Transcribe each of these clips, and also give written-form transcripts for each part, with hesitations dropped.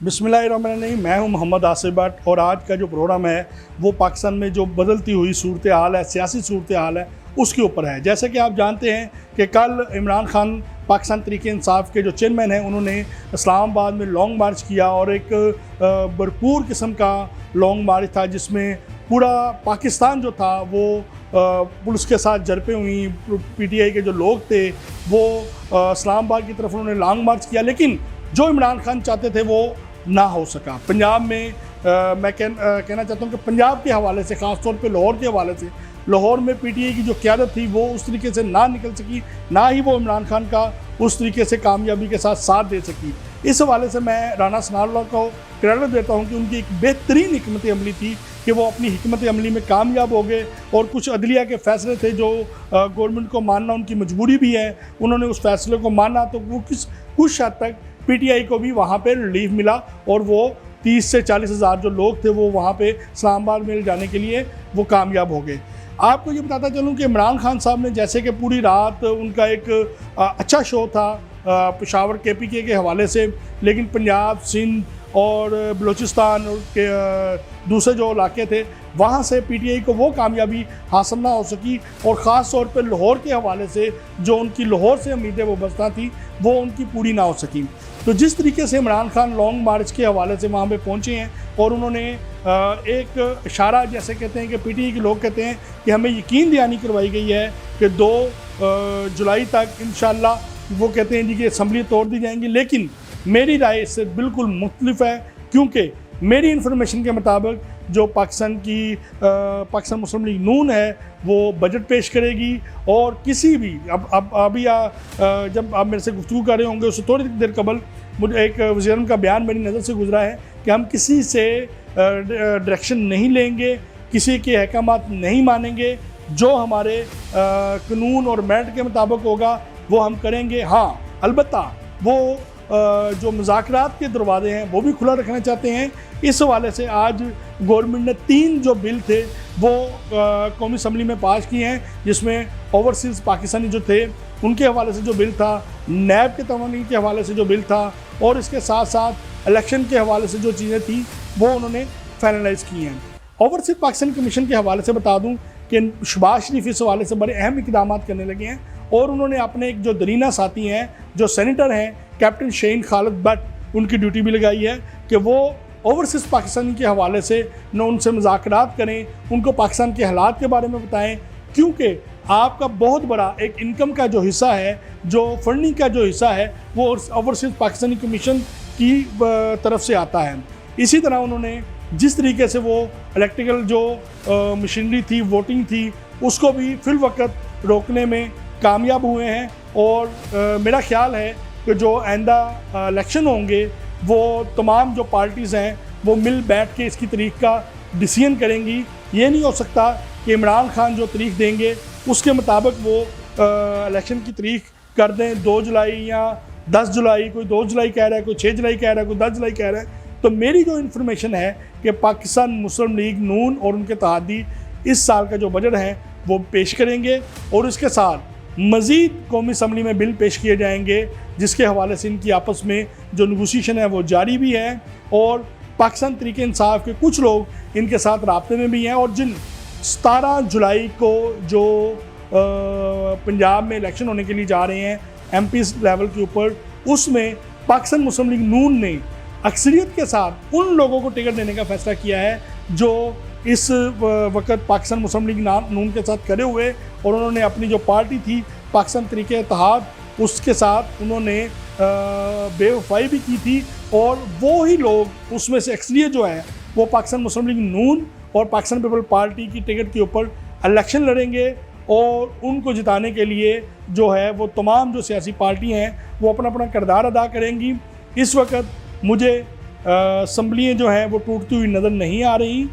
बिस्मिल्लाहिर्रहमानिर्रहीम। मैं हूं मोहम्मद आसिफ भट्ट और आज का जो प्रोग्राम है वो पाकिस्तान में जो बदलती हुई सूरत हाल है, सियासी सूरत हाल है, उसके ऊपर है। जैसे कि आप जानते हैं कि कल इमरान खान पाकिस्तान तहरीक इंसाफ के जो चेयरमैन हैं उन्होंने इस्लामाबाद में लॉन्ग मार्च किया और एक भरपूर किस्म का लॉन्ग मार्च था जिसमें पूरा पाकिस्तान जो था वो पुलिस के साथ झड़पें हुई। पीटीआई के जो लोग थे वो इस्लामाबाद की तरफ उन्होंने लॉन्ग मार्च किया, लेकिन जो इमरान खान चाहते थे वो ना हो सका। पंजाब में मैं कहना चाहता हूँ कि पंजाब के हवाले से, ख़ास तौर पे लाहौर के हवाले से, लाहौर में पीटीआई की जो क़यादत थी वो उस तरीके से ना निकल सकी, ना ही वो इमरान खान का उस तरीके से कामयाबी के साथ दे सकी। इस हवाले से मैं राना सनाउल्लाह को क्रेडिट देता हूँ कि उनकी एक बेहतरीन हिकमत अमली थी कि वो अपनी हिकमत अमली में कामयाब हो गए और कुछ अदलिया के फ़ैसले थे जो गवर्नमेंट को मानना उनकी मजबूरी भी है, उन्होंने उस फैसले को माना तो वो कुछ हद तक पीटीआई को भी वहाँ पे रिलीफ मिला और वो 30 से 40 हज़ार जो लोग थे वो वहाँ पे इस्लामाबाद में जाने के लिए वो कामयाब हो गए। आपको ये बताता चलूँ कि इमरान खान साहब ने जैसे कि पूरी रात उनका एक अच्छा शो था पेशावर केपीके के हवाले से, लेकिन पंजाब, सिंध और बलूचिस्तान के दूसरे जो इलाके थे वहाँ से पीटीआई को वो कामयाबी हासिल ना हो सकी और ख़ास तौर पर लाहौर के हवाले से जो उनकी लाहौर से उम्मीदें वो बसता थी वो उनकी पूरी ना हो सकी। तो जिस तरीके से इमरान खान लॉन्ग मार्च के हवाले से वहाँ पे पहुँचे हैं और उन्होंने एक इशारा, जैसे कहते हैं कि पीटीआई के लोग कहते हैं कि हमें यकीन दहानी करवाई गई है कि 2 जुलाई तक इंशाल्लाह वो कहते हैं जी कि असम्बली तोड़ दी जाएंगी, लेकिन मेरी राय इससे बिल्कुल मुख्तलिफ है, क्योंकि मेरी इन्फॉर्मेशन के मुताबिक जो पाकिस्तान मुस्लिम लीग नून है वो बजट पेश करेगी और किसी भी अभी जब आप मेरे से गुफ्तगू कर रहे होंगे उससे थोड़ी देर कबल मुझे एक वज़ीर का बयान मेरी नज़र से गुजरा है कि हम किसी से डायरेक्शन नहीं लेंगे, किसी के अहकामात नहीं मानेंगे, जो हमारे कानून और मेरिट के मुताबिक होगा वो हम करेंगे। हाँ, अलबत्ता वो जो मुज़ाकरात के दरवाजे हैं वो भी खुला रखना चाहते हैं। इस हवाले से आज गवर्नमेंट ने 3 जो बिल थे वो कौमी असम्बली में पास किए हैं, जिसमें ओवरसीज़ पाकिस्तानी जो थे उनके हवाले से जो बिल था, नैब के तवानीन के हवाले से जो बिल था और इसके साथ साथ इलेक्शन के हवाले से जो चीज़ें थी वो उन्होंने फाइनलाइज़ की हैं। ओवरसीज़ पाकिस्तान कमीशन के हवाले से बता दूँ कि शहबाज शरीफ इस हवाले से बड़े अहम इक़दाम करने लगे हैं और उन्होंने अपने एक जो दरीना साथी हैं, जो सेनेटर हैं कैप्टन शहीन खालिद भट्ट, उनकी ड्यूटी भी लगाई है कि वो ओवरसीज़ पाकिस्तानी के हवाले से न उनसे मुज़ाकरात करें, उनको पाकिस्तान के हालात के बारे में बताएं, क्योंकि आपका बहुत बड़ा एक इनकम का जो हिस्सा है, जो फंडिंग का जो हिस्सा है वो ओवरसीज़ पाकिस्तानी कमीशन की तरफ से आता है। इसी तरह उन्होंने जिस तरीके से वो इलेक्ट्रिकल जो मशीनरी थी, वोटिंग थी, उसको भी फिल वक्त रोकने में कामयाब हुए हैं और मेरा ख्याल है कि जो आइंदा इलेक्शन होंगे वो तमाम जो पार्टीज़ हैं वो मिल बैठ के इसकी तारीख का डिसीजन करेंगी। ये नहीं हो सकता कि इमरान खान जो तारीख देंगे उसके मुताबिक वो इलेक्शन की तारीख कर दें 2 जुलाई या 10 जुलाई, कोई 2 जुलाई कह रहा है, कोई 6 जुलाई कह रहा है, कोई 10 जुलाई कह रहा है। तो मेरी जो इन्फॉर्मेशन है कि पाकिस्तान मुस्लिम लीग नून और उनके तहादी इस साल का जो बजट है वो पेश करेंगे और इसके साथ मज़ीद कौमी असम्बली में बिल पेश किए जाएंगे, जिसके हवाले से इनकी आपस में जो नेगोशिएशन है वो जारी भी है और पाकिस्तान तहरीक इंसाफ के कुछ लोग इनके साथ राब्ते में भी हैं। और जिन 17 जुलाई को जो पंजाब में इलेक्शन होने के लिए जा रहे हैं MP लेवल के ऊपर, उसमें पाकिस्तान मुस्लिम लीग नून ने अक्सरियत के साथ उन लोगों को टिकट देने का फैसला किया है जो इस वक्त पाकिस्तान मुस्लिम लीग नून के साथ खड़े हुए और उन्होंने अपनी जो पार्टी थी पाकिस्तान तहरीक इत्तेहाद, उसके साथ उन्होंने बेवफाई भी की थी और वो ही लोग उसमें से अक्सरियत जो है वो पाकिस्तान मुस्लिम लीग नून और पाकिस्तान पीपल पार्टी की टिकट के ऊपर इलेक्शन लड़ेंगे और उनको जिताने के लिए जो है वो तमाम जो सियासी पार्टी हैं वो अपना अपना किरदार अदा करेंगी। इस वक्त मुझे असम्बलियाँ जो हैं वो टूटती हुई नज़र नहीं आ रही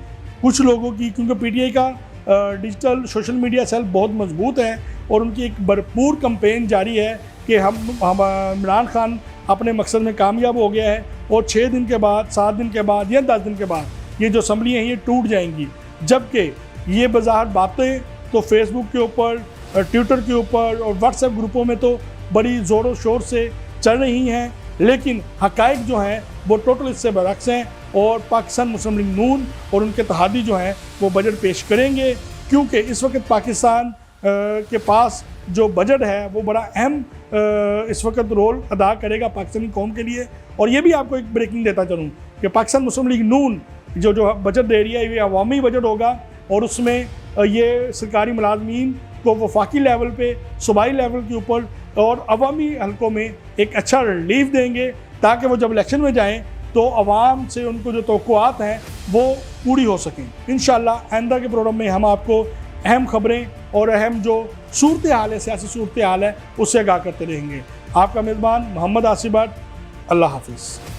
कुछ लोगों की, क्योंकि पीटीआई का डिजिटल सोशल मीडिया सेल बहुत मजबूत है और उनकी एक भरपूर कैंपेन जारी है कि हम इमरान खान अपने मकसद में कामयाब हो गया है और 6 दिन के बाद, 7 दिन के बाद या 10 दिन के बाद ये जो असम्बलियाँ हैं ये टूट जाएंगी। जबकि ये बाज़ाहिर बातें तो फेसबुक के ऊपर, ट्विटर के ऊपर और व्हाट्सएप ग्रुपों में तो बड़ी ज़ोरों शोर से चल रही हैं लेकिन हक़ाइक़ जो हैं वो टोटल इससे बरअक्स हैं और पाकिस्तान मुस्लिम लीग नून और उनके इत्तेहादी जो हैं वो बजट पेश करेंगे, क्योंकि इस वक्त पाकिस्तान के पास जो बजट है वो बड़ा अहम इस वक्त रोल अदा करेगा पाकिस्तानी कौम के लिए। और ये भी आपको एक ब्रेकिंग देता चलूँ कि पाकिस्तान मुस्लिम लीग नून जो बजट दे रही है ये अवामी बजट होगा और उसमें ये सरकारी मुलाजमीन को वफाकी लेवल पे, सूबाई लेवल के ऊपर और अवामी हलकों में एक अच्छा रिलीफ देंगे, ताकि वो जब इलेक्शन में जाएँ तो अवाम से उनको जो तवक्कुआत हैं वो पूरी हो सकें। इंशाअल्लाह आइंदा के प्रोग्राम में हम आपको अहम खबरें और अहम जो सूरत हाल है, सियासी सूरत हाल है, उससे आगाह करते रहेंगे। आपका मेज़बान मोहम्मद आसिफ भट्ट। अल्लाह हाफिज़।